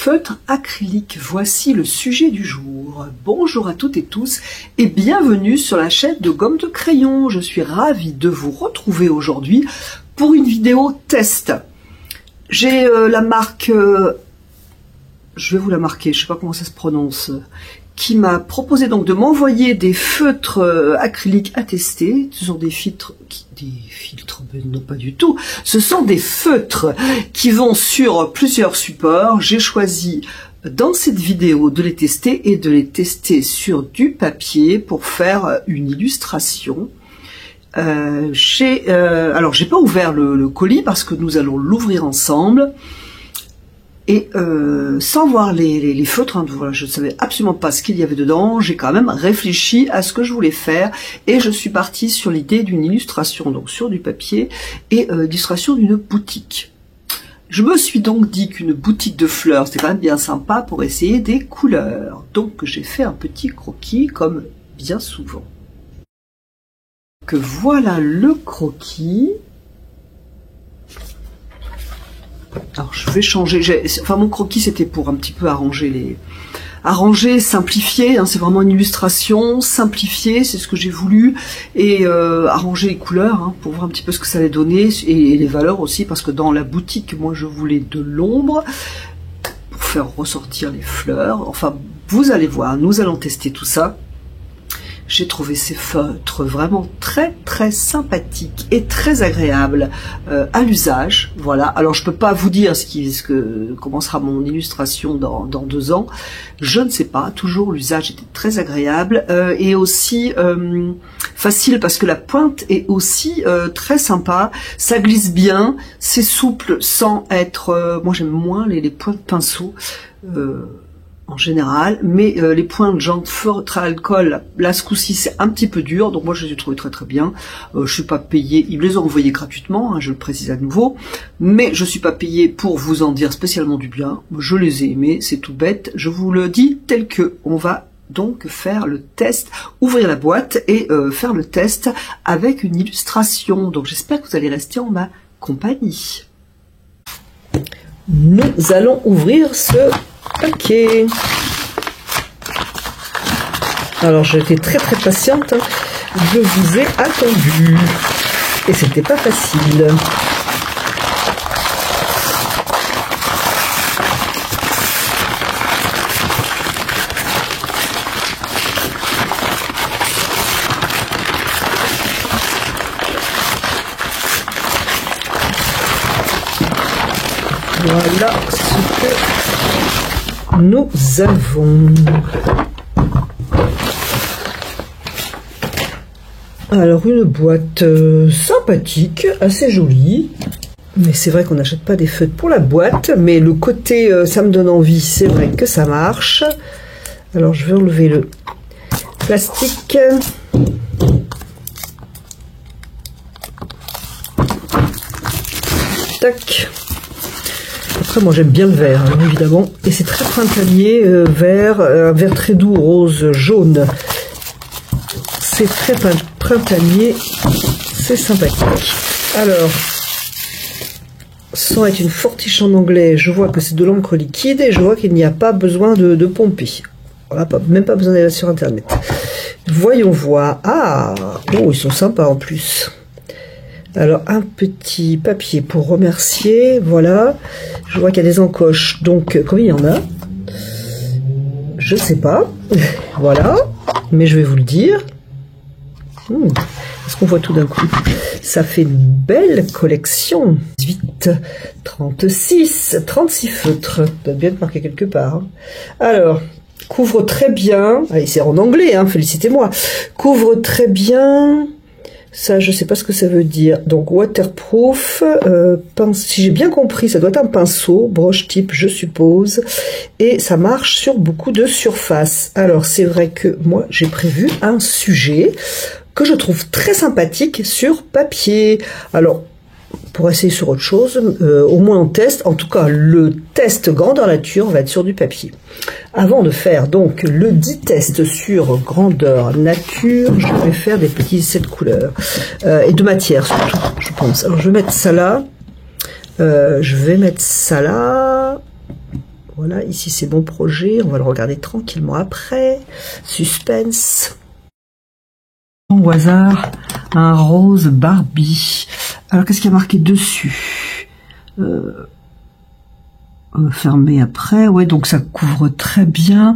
feutre acrylique. Voici le sujet du jour. Bonjour à toutes et tous et bienvenue sur la chaîne de Gomme de Crayon. Je suis ravie de vous retrouver aujourd'hui pour une vidéo test. J'ai la marque, je vais vous la marquer, je sais pas comment ça se prononce, qui m'a proposé donc de m'envoyer des feutres acryliques à tester. Ce sont des filtres, non pas du tout, ce sont des feutres qui vont sur plusieurs supports. J'ai choisi dans cette vidéo de les tester et de les tester sur du papier pour faire une illustration. Alors j'ai pas ouvert le colis parce que nous allons l'ouvrir ensemble. Et sans voir les feutres, hein, voilà, je ne savais absolument pas ce qu'il y avait dedans, j'ai quand même réfléchi à ce que je voulais faire et je suis partie sur l'idée d'une illustration, donc sur du papier, et l'illustration d'une boutique. Je me suis donc dit qu'une boutique de fleurs, c'était quand même bien sympa pour essayer des couleurs. Donc j'ai fait un petit croquis, comme bien souvent. Que voilà le croquis. Alors je vais changer, enfin mon croquis c'était pour un petit peu arranger simplifier, hein, c'est vraiment une illustration, simplifier, c'est ce que j'ai voulu, et arranger les couleurs, hein, pour voir un petit peu ce que ça allait donner, et les valeurs aussi, parce que dans la boutique, moi je voulais de l'ombre, pour faire ressortir les fleurs, enfin vous allez voir, nous allons tester tout ça. J'ai trouvé ces feutres vraiment très sympathiques et très agréables à l'usage. Voilà. Alors je peux pas vous dire comment sera mon illustration dans 2 ans. Je ne sais pas. Toujours l'usage était très agréable et aussi facile parce que la pointe est aussi très sympa. Ça glisse bien, c'est souple sans être. Moi j'aime moins les points de pinceau. En général, mais les points de genre feutre à alcool, là ce coup-ci c'est un petit peu dur, donc moi je les ai trouvés très bien. Je suis pas payée, ils me les ont envoyés gratuitement, hein, je le précise à nouveau, mais je suis pas payée pour vous en dire spécialement du bien. Je les ai aimés, c'est tout bête, je vous le dis tel que. On va donc faire le test, ouvrir la boîte et faire le test avec une illustration. Donc j'espère que vous allez rester en ma compagnie. Nous allons ouvrir ce paquet. Alors j'ai été très patiente, hein. Je vous ai attendu et c'était pas facile. Voilà ce que nous avons. Alors une boîte sympathique, assez jolie. Mais c'est vrai qu'on n'achète pas des feutres pour la boîte. Mais le côté ça me donne envie, c'est vrai que ça marche. Alors je vais enlever le plastique. Tac. Après moi j'aime bien le vert, hein, évidemment, et c'est très printanier, vert, un vert très doux, rose, jaune. C'est très printanier, c'est sympathique. Alors, sans être une fortiche en anglais, je vois que c'est de l'encre liquide et je vois qu'il n'y a pas besoin de pomper. Voilà, même pas besoin d'aller sur internet. Voyons voir. Ah, oh, ils sont sympas en plus. Alors un petit papier pour remercier, voilà. Je vois qu'il y a des encoches, donc combien il y en a? Je sais pas, voilà, mais je vais vous le dire. Est-ce qu'on voit tout d'un coup? Ça fait une belle collection. 18, 36 feutres, ça doit bien être marqué quelque part. Hein. Alors, couvre très bien, allez c'est en anglais, hein, félicitez-moi. Couvre très bien... Ça, je sais pas ce que ça veut dire. Donc, waterproof, si j'ai bien compris, ça doit être un pinceau, broche type, je suppose. Et ça marche sur beaucoup de surfaces. Alors, c'est vrai que moi, j'ai prévu un sujet que je trouve très sympathique sur papier. Alors, pour essayer sur autre chose, au moins on teste. En tout cas, le test grandeur nature va être sur du papier. Avant de faire donc le dit test sur grandeur nature, je vais faire des petits essais de couleurs et de matière surtout, je pense. Alors je vais mettre ça là, Voilà, ici c'est mon projet, on va le regarder tranquillement après. Suspense. Au hasard, un rose Barbie. Alors qu'est-ce qu'il y a marqué dessus? Fermé après, ouais, donc ça couvre très bien.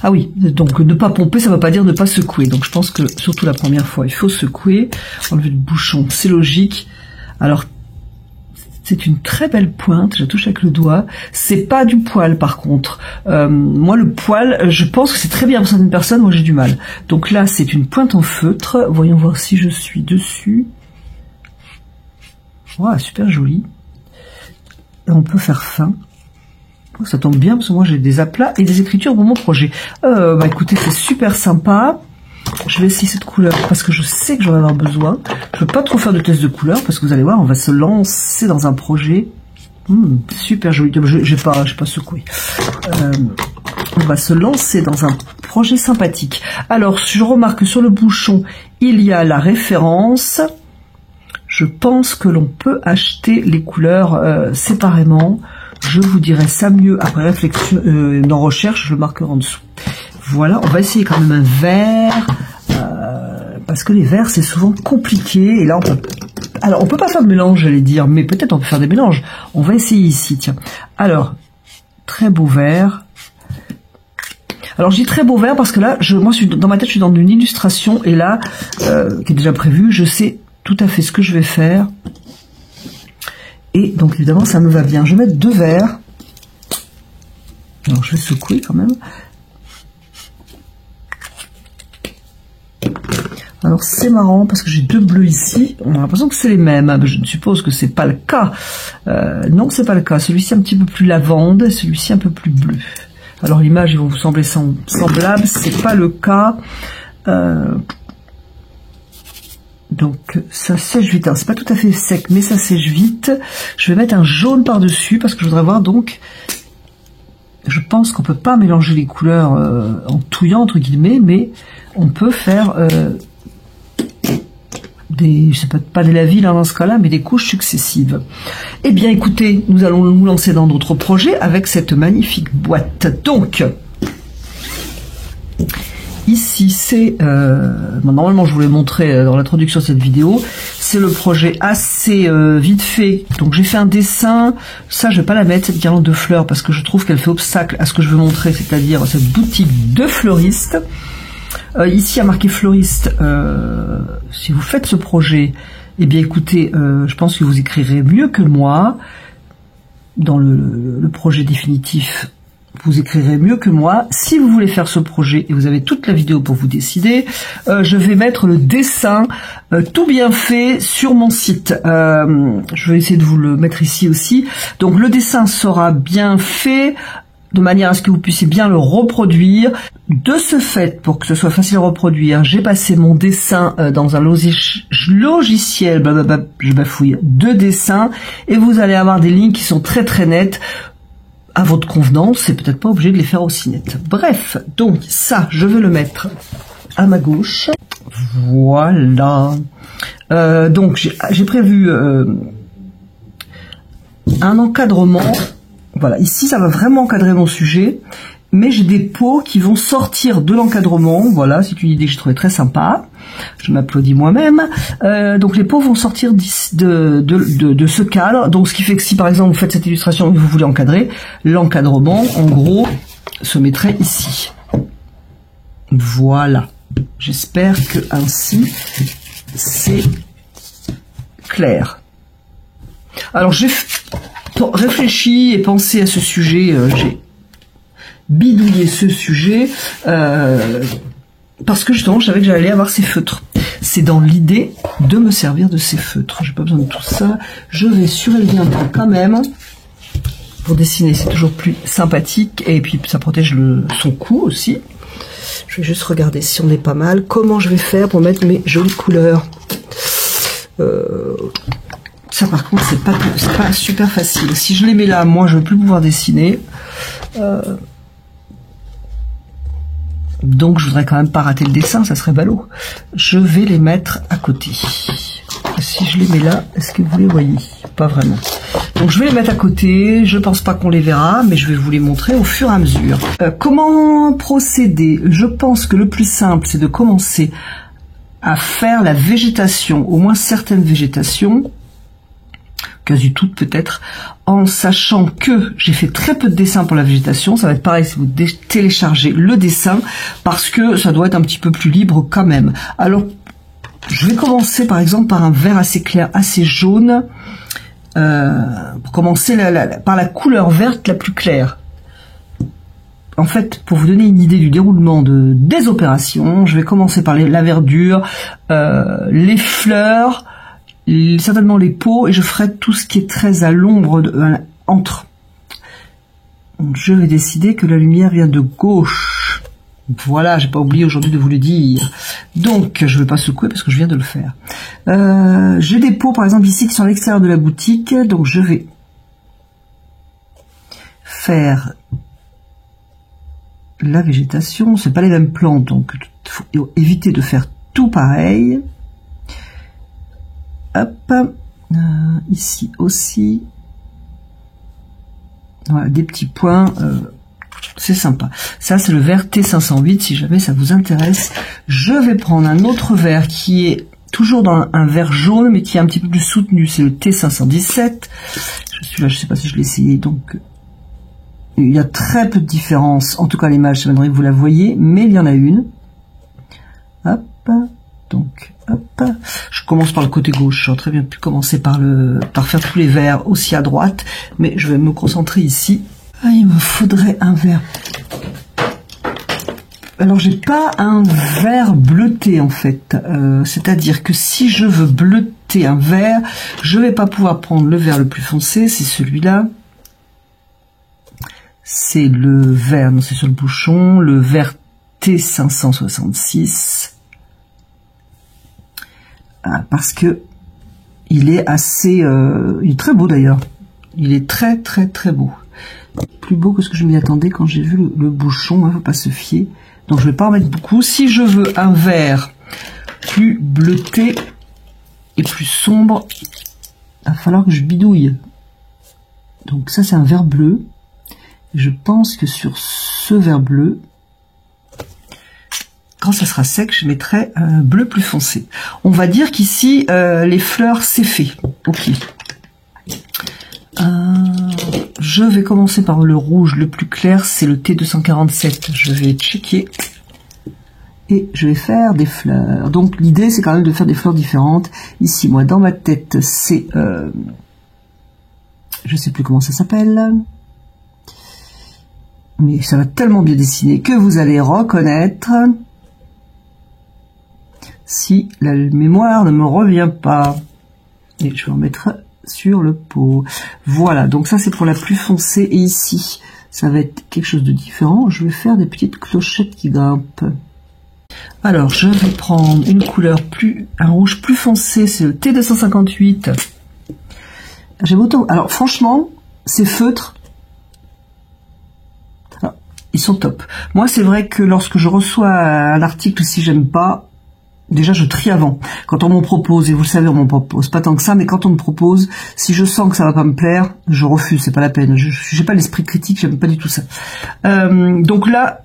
Ah oui, donc ne pas pomper, ça ne veut pas dire ne pas secouer. Donc je pense que surtout la première fois, il faut secouer, enlever le bouchon, c'est logique. Alors c'est une très belle pointe, je touche avec le doigt. C'est pas du poil par contre. Moi le poil, je pense que c'est très bien pour certaines personnes, moi j'ai du mal. Donc là c'est une pointe en feutre. Voyons voir si je suis dessus. Wow, super joli. Et on peut faire fin. Oh, ça tombe bien parce que moi j'ai des aplats et des écritures pour mon projet. Bah écoutez, c'est super sympa. Je vais essayer cette couleur parce que je sais que j'en vais avoir besoin. Je ne veux pas trop faire de test de couleur parce que vous allez voir, on va se lancer dans un projet. Super joli. Je vais pas secouer. On va se lancer dans un projet sympathique. Alors, je remarque que sur le bouchon, il y a la référence. Je pense que l'on peut acheter les couleurs séparément. Je vous dirai ça mieux après réflexion, dans recherche, je le marquerai en dessous. Voilà, on va essayer quand même un vert, parce que les verts c'est souvent compliqué. Et là, on peut pas faire de mélange, j'allais dire, mais peut-être on peut faire des mélanges. On va essayer ici, tiens. Alors, très beau vert. Alors je dis très beau vert parce que là, moi, dans ma tête, je suis dans une illustration et là, qui est déjà prévue, je sais tout à fait ce que je vais faire. Et donc évidemment ça me va bien. Je vais mettre 2 verres. Alors je vais secouer quand même. Alors c'est marrant parce que j'ai 2 bleus ici. On a l'impression que c'est les mêmes. Je suppose que c'est pas le cas. Non, c'est pas le cas. Celui-ci un petit peu plus lavande, celui-ci un peu plus bleu. Alors l'image, ils vont vous sembler semblables. C'est pas le cas. Donc ça sèche vite, c'est pas tout à fait sec mais ça sèche vite. Je vais mettre un jaune par dessus parce que je voudrais voir donc, je pense qu'on peut pas mélanger les couleurs en touillant entre guillemets, mais on peut faire c'est pas des lavis là dans ce cas là, mais des couches successives. Eh bien écoutez, nous allons nous lancer dans d'autres projets avec cette magnifique boîte. Donc ici, c'est normalement je vous l'ai montré dans l'introduction de cette vidéo, c'est le projet assez vite fait. Donc j'ai fait un dessin, ça je vais pas la mettre cette guirlande de fleurs parce que je trouve qu'elle fait obstacle à ce que je veux montrer, c'est-à-dire cette boutique de fleuristes. Ici il y a marqué fleuriste. Si vous faites ce projet, eh bien écoutez, je pense que vous écrirez mieux que moi dans le projet définitif. Vous écrirez mieux que moi. Si vous voulez faire ce projet, et vous avez toute la vidéo pour vous décider, je vais mettre le dessin tout bien fait sur mon site. Je vais essayer de vous le mettre ici aussi. Donc le dessin sera bien fait, de manière à ce que vous puissiez bien le reproduire. De ce fait, pour que ce soit facile à reproduire, j'ai passé mon dessin dans un logiciel, je bafouille, de dessin, et vous allez avoir des lignes qui sont très très nettes, à votre convenance, c'est peut-être pas obligé de les faire aussi nettes. Bref, donc ça, je vais le mettre à ma gauche. Voilà. Donc j'ai prévu un encadrement. Voilà, ici ça va vraiment encadrer mon sujet, mais j'ai des pots qui vont sortir de l'encadrement. Voilà, c'est une idée que j'ai trouvée très sympa. Je m'applaudis moi-même. Donc les pots vont sortir de ce cadre. Donc ce qui fait que si par exemple vous faites cette illustration et que vous voulez encadrer, l'encadrement en gros se mettrait ici. Voilà. J'espère que ainsi c'est clair. Alors j'ai réfléchi et pensé à ce sujet. J'ai bidouillé ce sujet. Parce que justement, je savais que j'allais avoir ces feutres. C'est dans l'idée de me servir de ces feutres. J'ai pas besoin de tout ça. Je vais surélever un peu quand même. Pour dessiner, c'est toujours plus sympathique. Et puis, ça protège son cou aussi. Je vais juste regarder si on est pas mal. Comment je vais faire pour mettre mes jolies couleurs. Ça, par contre, c'est pas super facile. Si je les mets là, moi, je ne vais plus pouvoir dessiner. Donc je voudrais quand même pas rater le dessin, ça serait ballot. Je vais les mettre à côté. Si je les mets là, est-ce que vous les voyez? Pas vraiment. Donc je vais les mettre à côté, je pense pas qu'on les verra, mais je vais vous les montrer au fur et à mesure. Comment procéder? Je pense que le plus simple, c'est de commencer à faire la végétation, au moins certaines végétations, quasi toutes peut-être, en sachant que j'ai fait très peu de dessins pour la végétation. Ça va être pareil si vous téléchargez le dessin, parce que ça doit être un petit peu plus libre quand même. Alors, je vais commencer par exemple par un vert assez clair, assez jaune, pour commencer par la couleur verte la plus claire. En fait, pour vous donner une idée du déroulement des opérations, je vais commencer par la verdure, les fleurs, certainement les peaux, et je ferai tout ce qui est très à l'ombre entre. Donc, je vais décider que la lumière vient de gauche. Voilà, j'ai pas oublié aujourd'hui de vous le dire. Donc, je ne vais pas secouer parce que je viens de le faire. J'ai des pots, par exemple, ici qui sont à l'extérieur de la boutique. Donc, je vais faire la végétation. C'est pas les mêmes plantes, donc il faut éviter de faire tout pareil. Hop, ici aussi. Voilà, des petits points. C'est sympa. Ça, c'est le vert T508, si jamais ça vous intéresse. Je vais prendre un autre vert qui est toujours dans un vert jaune, mais qui est un petit peu plus soutenu. C'est le T517. Celui-là, je ne sais pas si je l'ai essayé. Donc, il y a très peu de différence. En tout cas, l'image, ça m'aimerait que vous la voyez, mais il y en a une. Hop. Donc, hop. Je commence par le côté gauche. J'aurais très bien pu commencer par faire tous les verts aussi à droite, mais je vais me concentrer ici. Ah, il me faudrait un vert. Alors, j'ai pas un vert bleuté en fait. C'est-à-dire que si je veux bleuter un vert, je vais pas pouvoir prendre le vert le plus foncé. C'est celui-là. C'est le vert, non, c'est sur le bouchon, le vert T566. Parce que il est assez, il est très beau d'ailleurs. Il est très très très beau. Plus beau que ce que je m'y attendais quand j'ai vu le bouchon, hein, faut pas se fier. Donc je vais pas en mettre beaucoup. Si je veux un vert plus bleuté et plus sombre, il va falloir que je bidouille. Donc ça c'est un vert bleu. Je pense que sur ce vert bleu, quand ça sera sec, je mettrai un bleu plus foncé. On va dire qu'ici, les fleurs, c'est fait. Ok. Je vais commencer par le rouge le plus clair, c'est le T247. Je vais checker. Et je vais faire des fleurs. Donc l'idée, c'est quand même de faire des fleurs différentes. Ici, moi, dans ma tête, c'est... je sais plus comment ça s'appelle. Mais ça va tellement bien dessiner que vous allez reconnaître... Si la mémoire ne me revient pas. Et je vais en mettre sur le pot. Voilà, donc ça c'est pour la plus foncée. Et ici, ça va être quelque chose de différent. Je vais faire des petites clochettes qui grimpent. Alors, je vais prendre une couleur un rouge plus foncé, c'est le T258. J'aime autant. Alors franchement, ces feutres, alors, ils sont top. Moi, c'est vrai que lorsque je reçois un article, si j'aime pas, déjà, je trie avant. Quand on m'en propose, et vous le savez, on m'en propose pas tant que ça, mais quand on me propose, si je sens que ça va pas me plaire, je refuse, c'est pas la peine. Je n'ai pas l'esprit critique, j'aime pas du tout ça. Donc là,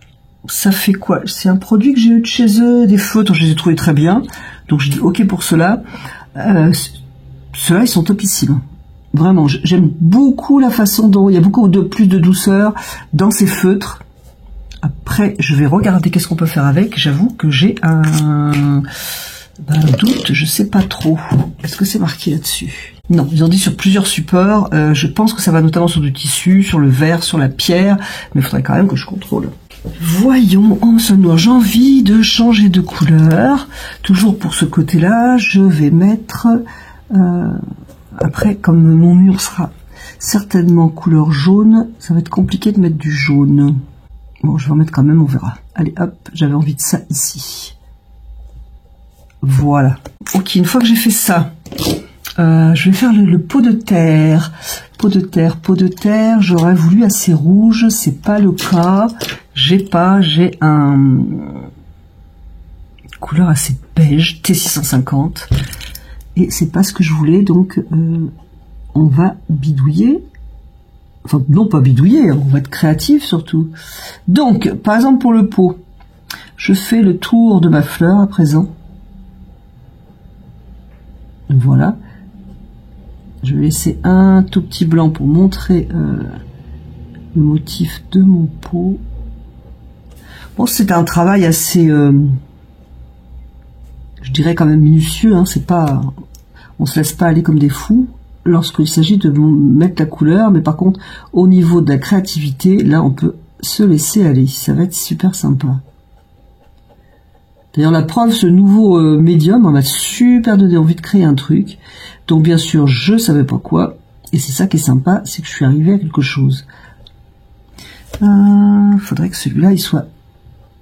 ça fait quoi? C'est un produit que j'ai eu de chez eux, des feutres, je les ai trouvés très bien. Donc je dis ok pour cela. Ceux-là, ils sont topissimes. Vraiment, j'aime beaucoup la façon dont il y a beaucoup plus de douceur dans ces feutres. Après, je vais regarder qu'est-ce qu'on peut faire avec. J'avoue que j'ai un doute, je sais pas trop. Est-ce que c'est marqué là-dessus? Non, ils ont dit sur plusieurs supports. Je pense que ça va notamment sur du tissu, sur le verre, sur la pierre. Mais il faudrait quand même que je contrôle. Voyons, en ce noir, j'ai envie de changer de couleur. Toujours pour ce côté-là, je vais mettre... après, comme mon mur sera certainement couleur jaune, ça va être compliqué de mettre du jaune. Bon, je vais en mettre quand même, on verra. Allez, hop, j'avais envie de ça ici. Voilà. Ok, une fois que j'ai fait ça, je vais faire le pot de terre. Pot de terre, j'aurais voulu assez rouge, c'est pas le cas. J'ai un couleur assez beige, T650. Et c'est pas ce que je voulais, donc on va bidouiller. Enfin, non pas bidouiller, on va être créatif surtout. Donc, par exemple pour le pot, je fais le tour de ma fleur à présent. Voilà. Je vais laisser un tout petit blanc pour montrer le motif de mon pot. Bon, c'est un travail assez, je dirais quand même minutieux, hein, c'est pas, on se laisse pas aller comme des fous lorsqu'il s'agit de mettre la couleur, mais par contre, au niveau de la créativité, là, on peut se laisser aller, ça va être super sympa. D'ailleurs, la preuve, ce nouveau médium, on m'a super donné envie de créer un truc, donc bien sûr, je savais pas quoi, et c'est ça qui est sympa, c'est que je suis arrivé à quelque chose. Faudrait que celui-là, il soit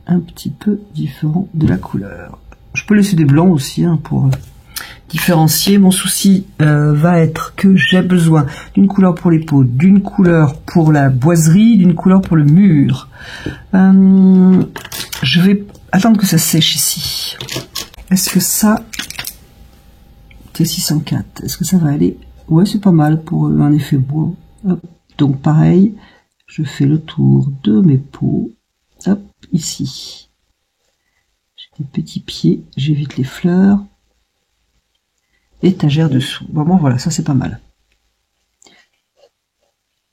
un petit peu différent de la couleur. Je peux laisser des blancs aussi, hein, pour différencier. Mon souci va être que j'ai besoin d'une couleur pour les pots, d'une couleur pour la boiserie, d'une couleur pour le mur. Je vais attendre que ça sèche ici. Est-ce que ça, T604, est-ce que ça va aller? Ouais, c'est pas mal pour un effet bois. Hop. Donc pareil, je fais le tour de mes pots. Hop, ici. J'ai des petits pieds, j'évite les fleurs. Étagère dessous. Vraiment, voilà, ça c'est pas mal.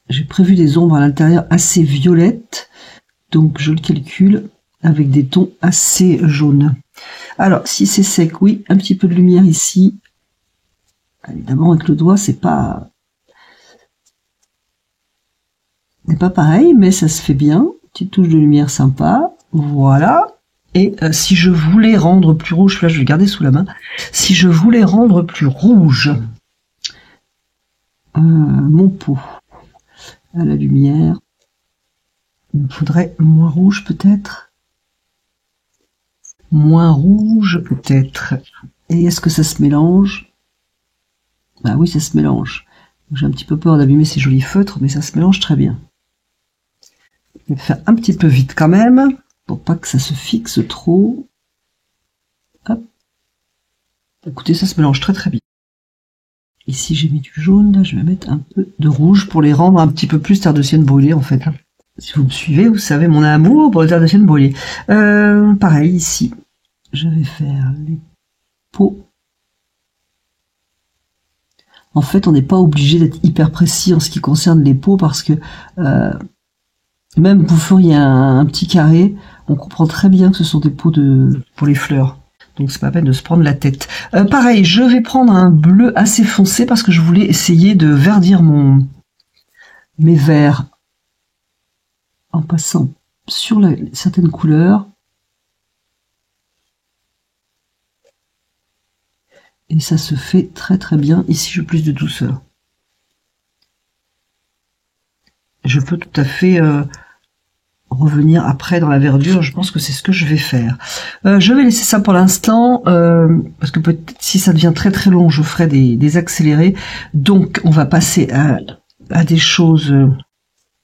J'ai prévu des ombres à l'intérieur assez violettes, donc je le calcule avec des tons assez jaunes. Alors, si c'est sec, oui, un petit peu de lumière ici. Évidemment, avec le doigt, c'est pas pareil, mais ça se fait bien. Petite touche de lumière sympa. Voilà. Et si je voulais rendre plus rouge, là je vais garder sous la main, si je voulais rendre plus rouge mon pot à la lumière, il me faudrait moins rouge peut-être. Moins rouge peut-être. Et est-ce que ça se mélange? Bah oui, ça se mélange. J'ai un petit peu peur d'abîmer ces jolis feutres, mais ça se mélange très bien. Je vais faire un petit peu vite quand même, pour pas que ça se fixe trop. Hop. Écoutez, ça se mélange très très bien. Ici j'ai mis du jaune, là je vais mettre un peu de rouge pour les rendre un petit peu plus terre de sienne brûlée en fait. Si vous me suivez, vous savez mon amour pour les terre de sienne brûlée. Pareil ici, je vais faire les pots. En fait, on n'est pas obligé d'être hyper précis en ce qui concerne les pots parce que même vous feriez un petit carré, on comprend très bien que ce sont des pots pour les fleurs. Donc c'est pas la peine de se prendre la tête. Pareil, je vais prendre un bleu assez foncé parce que je voulais essayer de verdir mes verres en passant sur certaines couleurs. Et ça se fait très très bien. Ici, je veux plus de douceur. Je peux tout à fait revenir après dans la verdure. Je pense que c'est ce que je vais faire. Je vais laisser ça pour l'instant parce que peut-être si ça devient très très long, je ferai des accélérés. Donc, on va passer à des choses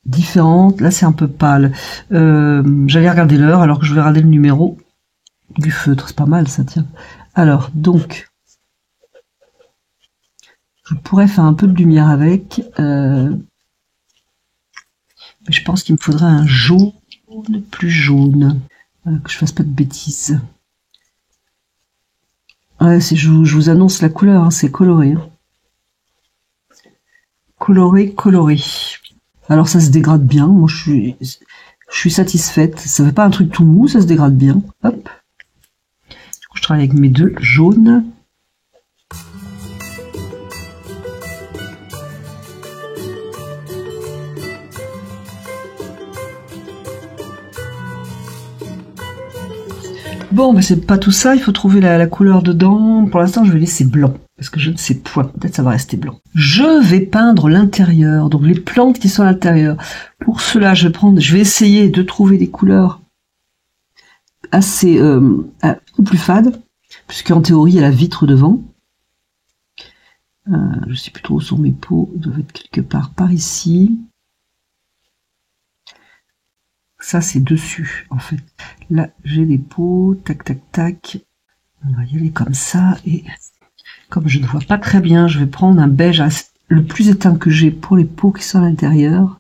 différentes. Là, c'est un peu pâle. J'allais regarder l'heure alors que je vais regarder le numéro du feutre. C'est pas mal, ça tient. Alors, donc... je pourrais faire un peu de lumière avec. Mais je pense qu'il me faudrait un jaune plus jaune. Que je fasse pas de bêtises. Ouais, je vous annonce la couleur, hein, c'est coloré. Hein. Coloré, coloré. Alors ça se dégrade bien. Moi je suis satisfaite. Ça fait pas un truc tout mou, ça se dégrade bien. Hop. Du coup, je travaille avec mes deux jaunes. Bon, mais c'est pas tout ça, il faut trouver la couleur dedans. Pour l'instant, je vais laisser blanc, parce que je ne sais point. Peut-être ça va rester blanc. Je vais peindre l'intérieur, donc les plantes qui sont à l'intérieur. Pour cela, je vais essayer de trouver des couleurs assez plus fades, puisqu'en théorie, il y a la vitre devant. Je sais plus trop où sont mes pots, ils doivent être quelque part par ici. Ça, c'est dessus, en fait. Là, j'ai les pots, tac, tac, tac. On va y aller comme ça, et Comme je ne vois pas très bien, je vais prendre un beige le plus éteint que j'ai pour les peaux qui sont à l'intérieur,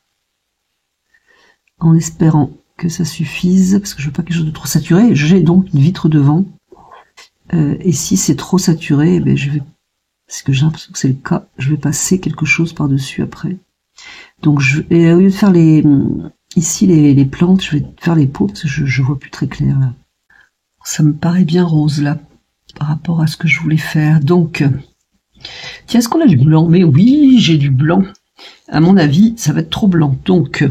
en espérant que ça suffise, parce que je veux pas quelque chose de trop saturé. J'ai donc une vitre devant, et si c'est trop saturé, eh ben je vais, parce que j'ai l'impression que c'est le cas, je vais passer quelque chose par-dessus après. Donc et au lieu de faire ici les plantes, je vais faire les peaux, parce que je vois plus très clair là. Ça me paraît bien rose là, par rapport à ce que je voulais faire. Donc, tiens, est-ce qu'on a du blanc? Mais oui, j'ai du blanc. À mon avis, ça va être trop blanc. Donc,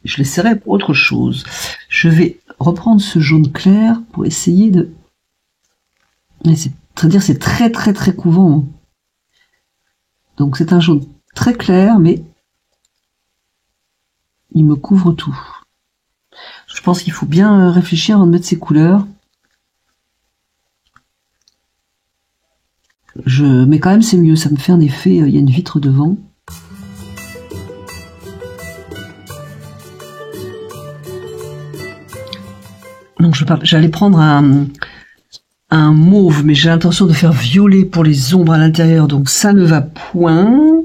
je l'essaierai pour autre chose. Je vais reprendre ce jaune clair pour essayer de... C'est très très très couvant. Donc c'est un jaune très clair, mais il me couvre tout. Je pense qu'il faut bien réfléchir avant de mettre ces couleurs. Mais quand même c'est mieux, ça me fait un effet, il y a une vitre devant. Donc j'allais prendre un mauve, mais j'ai l'intention de faire violet pour les ombres à l'intérieur, donc ça ne va point.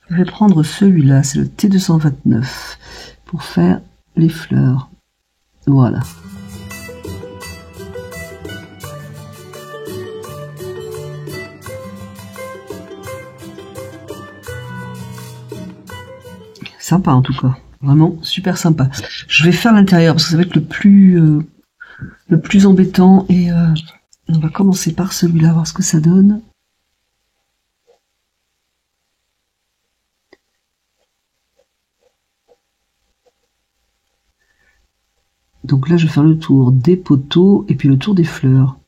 Je vais prendre celui-là, c'est le T229, pour faire les fleurs. Voilà. Sympa en tout cas, vraiment super sympa. Je vais faire l'intérieur parce que ça va être le plus embêtant, et on va commencer par celui-là, voir ce que ça donne. Donc là je vais faire le tour des poteaux et puis le tour des fleurs.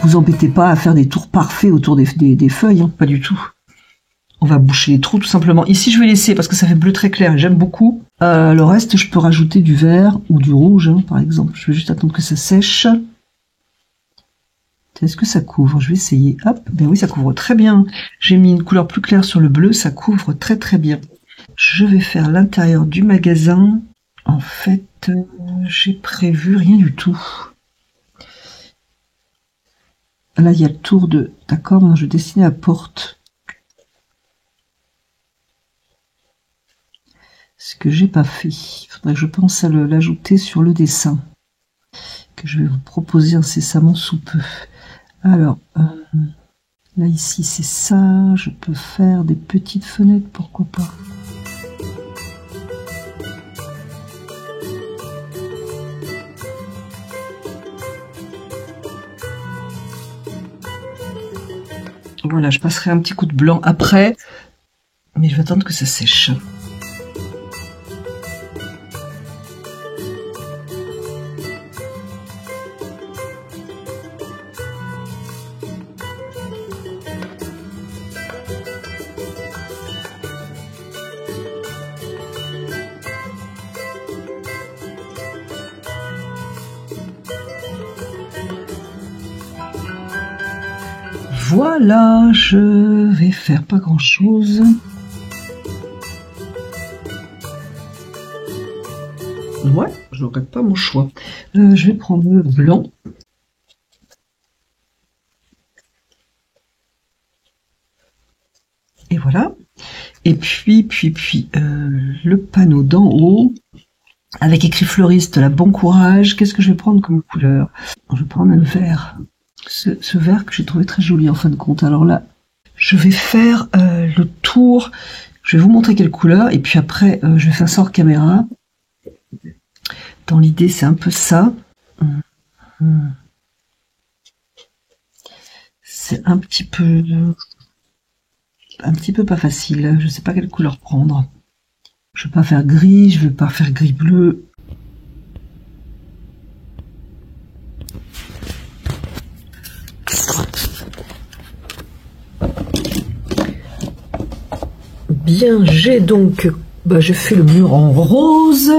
Vous embêtez pas à faire des tours parfaits autour des feuilles, hein, pas du tout. On va boucher les trous tout simplement. Ici je vais laisser parce que ça fait bleu très clair, j'aime beaucoup. Le reste je peux rajouter du vert ou du rouge, hein, par exemple. Je vais juste attendre que ça sèche. Est-ce que ça couvre? Je vais essayer. Hop, ben oui, ça couvre très bien. J'ai mis une couleur plus claire sur le bleu, ça couvre très très bien. Je vais faire l'intérieur du magasin. En fait, j'ai prévu rien du tout. Là, il y a le tour de... D'accord, maintenant je vais dessiner la porte. Ce que j'ai pas fait. Il faudrait que je pense à l'ajouter sur le dessin, que je vais vous proposer incessamment sous peu. Alors, là ici c'est ça, je peux faire des petites fenêtres, pourquoi pas. Voilà, je passerai un petit coup de blanc après, mais je vais attendre que ça sèche. Voilà, je vais faire pas grand chose. Ouais, je regrette pas mon choix. Je vais prendre le blanc. Et voilà. Et puis, le panneau d'en haut, avec écrit fleuriste, là, bon courage. Qu'est-ce que je vais prendre comme couleur? Je vais prendre un vert. Ce vert que j'ai trouvé très joli en fin de compte. Alors là, je vais faire le tour. Je vais vous montrer quelle couleur. Et puis après, je vais faire ça hors caméra. Dans l'idée, c'est un peu ça. C'est un petit peu pas facile. Je sais pas quelle couleur prendre. Je vais pas faire gris, je vais pas faire gris bleu. Bien, j'ai donc j'ai fait le mur en rose,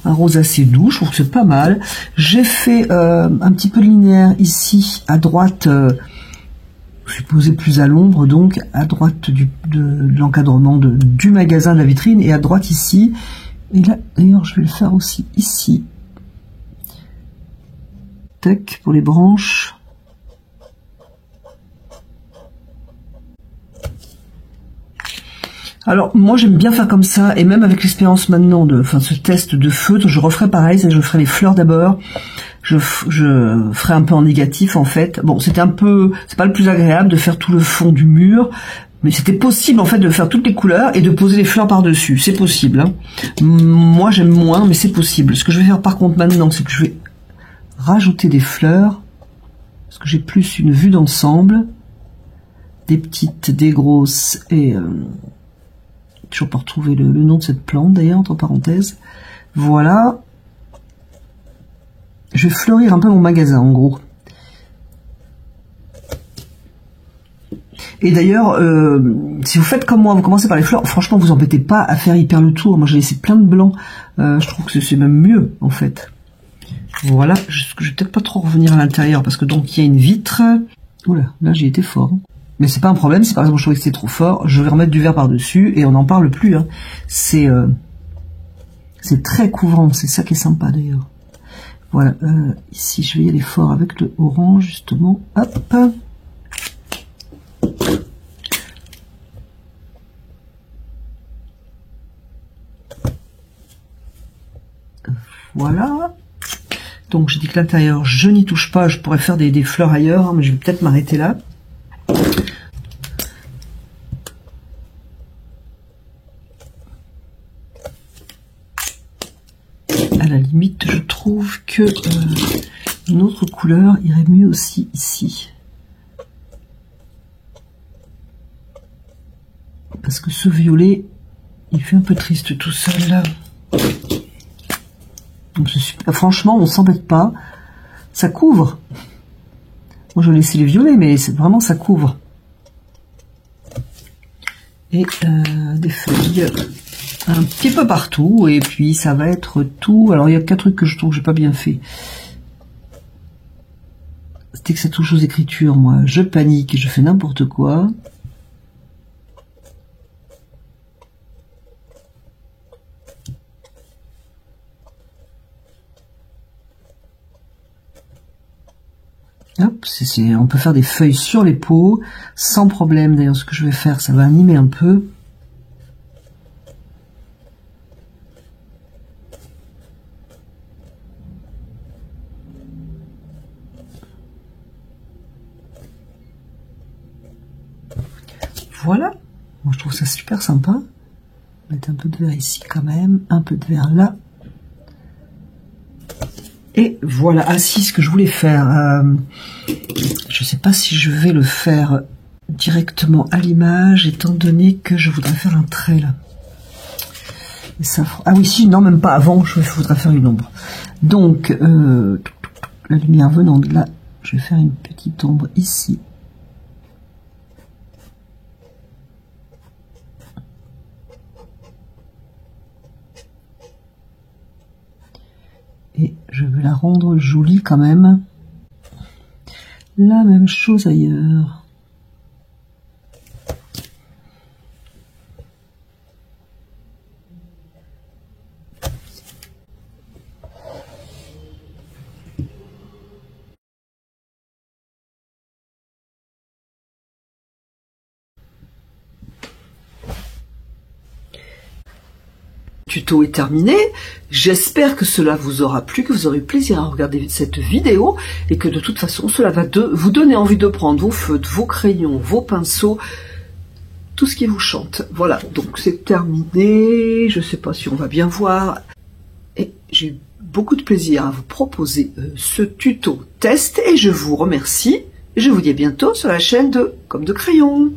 un rose assez doux, je trouve que c'est pas mal. J'ai fait un petit peu linéaire ici à droite, je suis posé plus à l'ombre, donc à droite de l'encadrement du magasin, de la vitrine, et à droite ici. Et là, d'ailleurs, je vais le faire aussi ici. Tac, pour les branches. Alors, moi, j'aime bien faire comme ça, et même avec l'expérience maintenant ce test de feutre, je referai pareil, je ferai les fleurs d'abord. Je ferai un peu en négatif, en fait. Bon, c'est pas le plus agréable de faire tout le fond du mur, mais c'était possible, en fait, de faire toutes les couleurs et de poser les fleurs par-dessus. C'est possible, hein. Moi, j'aime moins, mais c'est possible. Ce que je vais faire, par contre, maintenant, c'est que je vais rajouter des fleurs, parce que j'ai plus une vue d'ensemble, des petites, des grosses, et toujours pas retrouver le nom de cette plante, d'ailleurs, entre parenthèses. Voilà. Je vais fleurir un peu mon magasin, en gros. Et d'ailleurs, si vous faites comme moi, vous commencez par les fleurs, franchement, vous embêtez pas à faire hyper le tour. Moi, j'ai laissé plein de blanc. Je trouve que c'est même mieux, en fait. Voilà. Je vais peut-être pas trop revenir à l'intérieur, parce que donc, il y a une vitre. Oula, là, j'ai été fort. Mais c'est pas un problème. Si par exemple, je trouvais que c'était trop fort, je vais remettre du verre par-dessus, et on n'en parle plus, hein. C'est très couvrant. C'est ça qui est sympa, d'ailleurs. Voilà, ici je vais y aller fort avec le orange justement, hop. Voilà. Donc j'ai dit que l'intérieur je n'y touche pas, je pourrais faire des fleurs ailleurs, hein, mais je vais peut-être m'arrêter là. À la limite, je trouve que une autre couleur irait mieux aussi ici. Parce que ce violet, il fait un peu triste tout seul là. Donc franchement, on s'embête pas. Ça couvre. Moi, je vais laisser les violets, mais c'est vraiment ça couvre. Et des feuilles un petit peu partout, et puis ça va être tout. Alors il y a 4 trucs que je trouve que j'ai pas bien fait. C'était que ça touche aux écritures, moi je panique et je fais n'importe quoi. Hop, on peut faire des feuilles sur les peaux sans problème. D'ailleurs, ce que je vais faire, ça va animer un peu. Voilà, moi je trouve ça super sympa. Mettre un peu de vert ici quand même, un peu de vert là. Et voilà, ah si, ce que je voulais faire, je sais pas si je vais le faire directement à l'image, étant donné que je voudrais faire un trait là. Et ça, ah oui, si, non, même pas avant, je voudrais faire une ombre. Donc, la lumière venant de là, je vais faire une petite ombre ici. Et je vais la rendre jolie quand même. La même chose ailleurs. tuto est terminé. J'espère que cela vous aura plu, que vous aurez plaisir à regarder cette vidéo et que de toute façon cela va vous donner envie de prendre vos feutres, vos crayons, vos pinceaux, tout ce qui vous chante. Voilà, donc c'est terminé. Je ne sais pas si on va bien voir. Et j'ai eu beaucoup de plaisir à vous proposer ce tuto test et je vous remercie. Et je vous dis à bientôt sur la chaîne de Comme de Crayon.